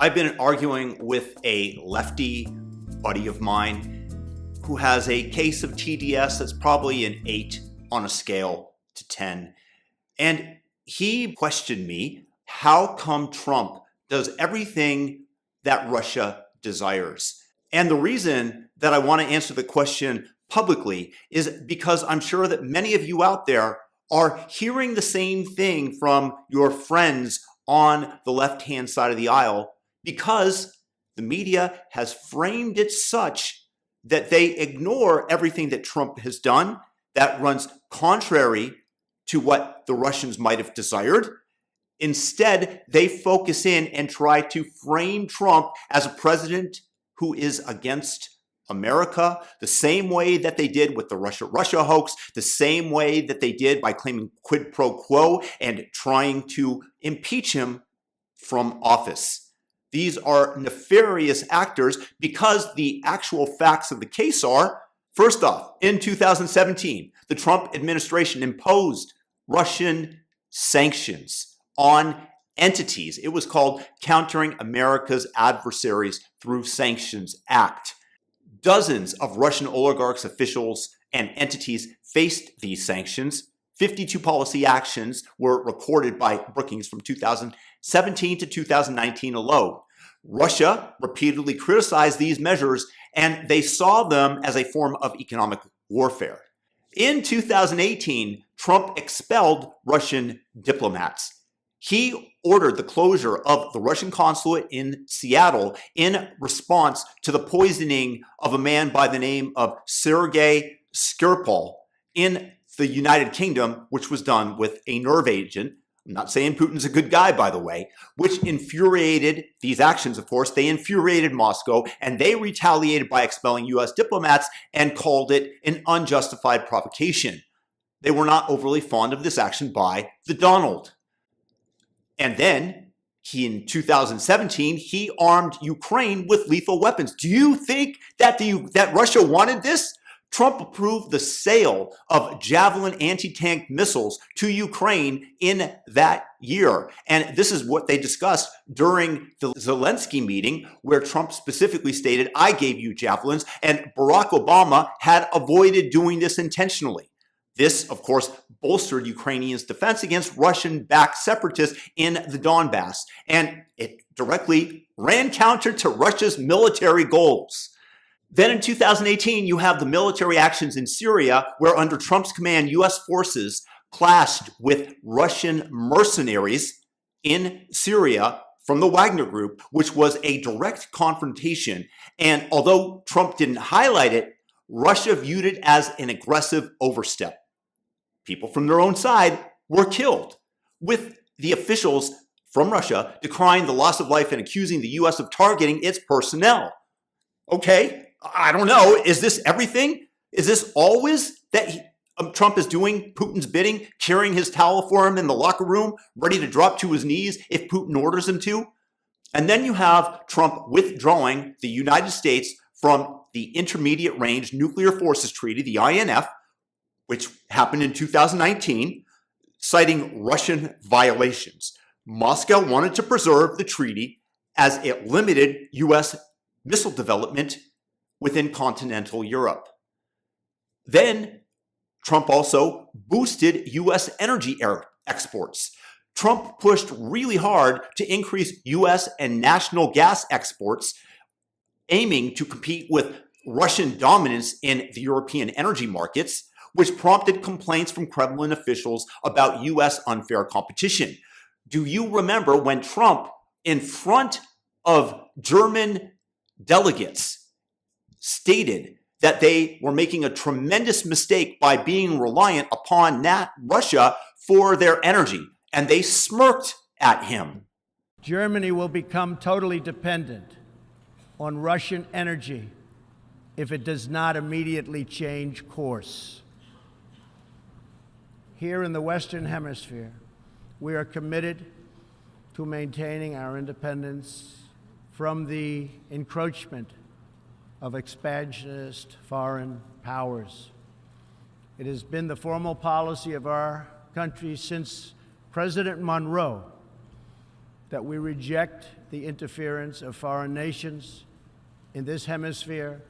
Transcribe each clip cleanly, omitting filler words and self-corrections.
I've been arguing with a lefty buddy of mine who has a case of TDS that's probably an 8 on a scale to 10. And he questioned me, how come Trump does everything that Russia desires? And the reason that I want to answer the question publicly is because I'm sure that many of you out there are hearing the same thing from your friends on the left-hand side of the aisle, because the media has framed it such that they ignore everything that Trump has done that runs contrary to what the Russians might have desired. Instead, they focus in and try to frame Trump as a president who is against America, the same way that they did with the Russia hoax, the same way that they did by claiming quid pro quo and trying to impeach him from office. These are nefarious actors because the actual facts of the case are, first off, in 2017, the Trump administration imposed Russian sanctions on entities. It was called Countering America's Adversaries Through Sanctions Act. Dozens of Russian oligarchs, officials, and entities faced these sanctions. 52 policy actions were recorded by Brookings from 2017 to 2019 alone. Russia repeatedly criticized these measures, and they saw them as a form of economic warfare. In 2018, Trump expelled Russian diplomats. He ordered the closure of the Russian consulate in Seattle in response to the poisoning of a man by the name of Sergei Skripal in the United Kingdom, which was done with a nerve agent. I'm not saying Putin's a good guy, by the way, which infuriated these actions, of course. They infuriated Moscow, and they retaliated by expelling U.S. diplomats and called it an unjustified provocation. They were not overly fond of this action by the Donald. And then, in 2017, he armed Ukraine with lethal weapons. Do you think that Russia wanted this? Trump approved the sale of Javelin anti-tank missiles to Ukraine in that year. And this is what they discussed during the Zelensky meeting, where Trump specifically stated, I gave you Javelins, and Barack Obama had avoided doing this intentionally. This, of course, bolstered Ukrainians' defense against Russian-backed separatists in the Donbass, and it directly ran counter to Russia's military goals. Then in 2018, you have the military actions in Syria, where under Trump's command, U.S. forces clashed with Russian mercenaries in Syria from the Wagner Group, which was a direct confrontation. And although Trump didn't highlight it, Russia viewed it as an aggressive overstep. People from their own side were killed, with the officials from Russia decrying the loss of life and accusing the U.S. of targeting its personnel. Okay, I don't know. Is this everything? Is this always that Trump is doing Putin's bidding, carrying his towel for him in the locker room, ready to drop to his knees if Putin orders him to? And then you have Trump withdrawing the United States from the Intermediate Range Nuclear Forces Treaty, the INF, which happened in 2019, citing Russian violations. Moscow wanted to preserve the treaty as it limited U.S. missile development within continental Europe. Then Trump also boosted U.S. energy exports. Trump pushed really hard to increase U.S. and national gas exports, aiming to compete with Russian dominance in the European energy markets, which prompted complaints from Kremlin officials about U.S. unfair competition. Do you remember when Trump, in front of German delegates, stated that they were making a tremendous mistake by being reliant upon Russia for their energy, and they smirked at him? Germany will become totally dependent on Russian energy if it does not immediately change course. Here in the Western Hemisphere, we are committed to maintaining our independence from the encroachment of expansionist foreign powers. It has been the formal policy of our country since President Monroe that we reject the interference of foreign nations in this hemisphere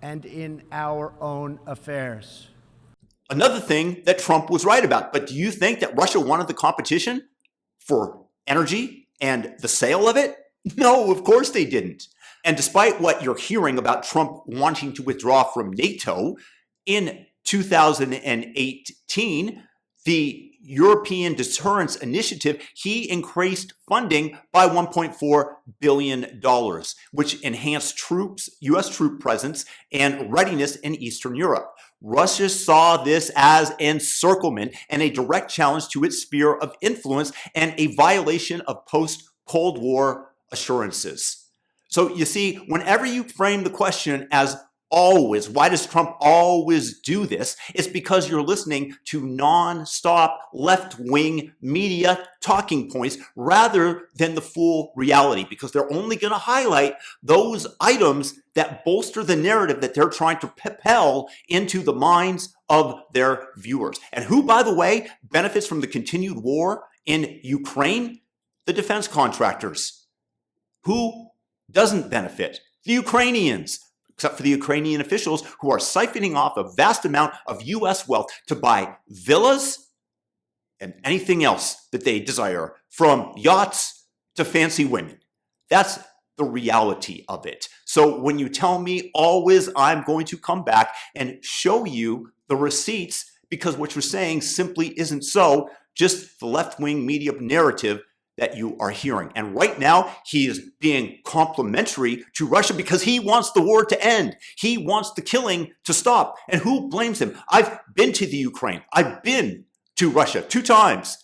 and in our own affairs. Another thing that Trump was right about. But do you think that Russia wanted the competition for energy and the sale of it? No, of course they didn't. And despite what you're hearing about Trump wanting to withdraw from NATO, in 2018, the European Deterrence Initiative, he increased funding by $1.4 billion, which enhanced U.S. troop presence and readiness in Eastern Europe. Russia saw this as encirclement and a direct challenge to its sphere of influence and a violation of post-Cold War assurances. So you see, whenever you frame the question as always, why does Trump always do this? It's because you're listening to non-stop left-wing media talking points rather than the full reality, because they're only going to highlight those items that bolster the narrative that they're trying to propel into the minds of their viewers. And who, by the way, benefits from the continued war in Ukraine? The defense contractors. Who doesn't benefit? The Ukrainians, except for the Ukrainian officials who are siphoning off a vast amount of U.S. wealth to buy villas and anything else that they desire, from yachts to fancy women. That's the reality of it. So when you tell me always, I'm going to come back and show you the receipts, because what you're saying simply isn't so, just the left-wing media narrative that you are hearing. And right now, he is being complimentary to Russia because he wants the war to end. He wants the killing to stop. And who blames him? I've been to the Ukraine. I've been to Russia 2 times.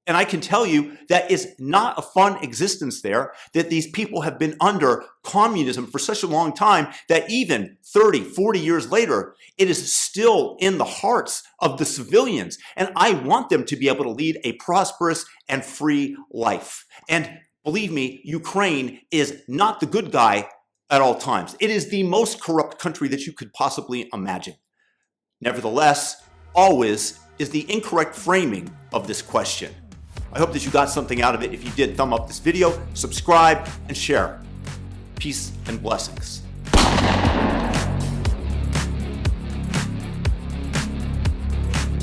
And I can tell you that it's not a fun existence there, that these people have been under communism for such a long time that even 30, 40 years later, it is still in the hearts of the civilians. And I want them to be able to lead a prosperous and free life. And believe me, Ukraine is not the good guy at all times. It is the most corrupt country that you could possibly imagine. Nevertheless, always is the incorrect framing of this question. I hope that you got something out of it. If you did, thumb up this video, subscribe, and share. Peace and blessings.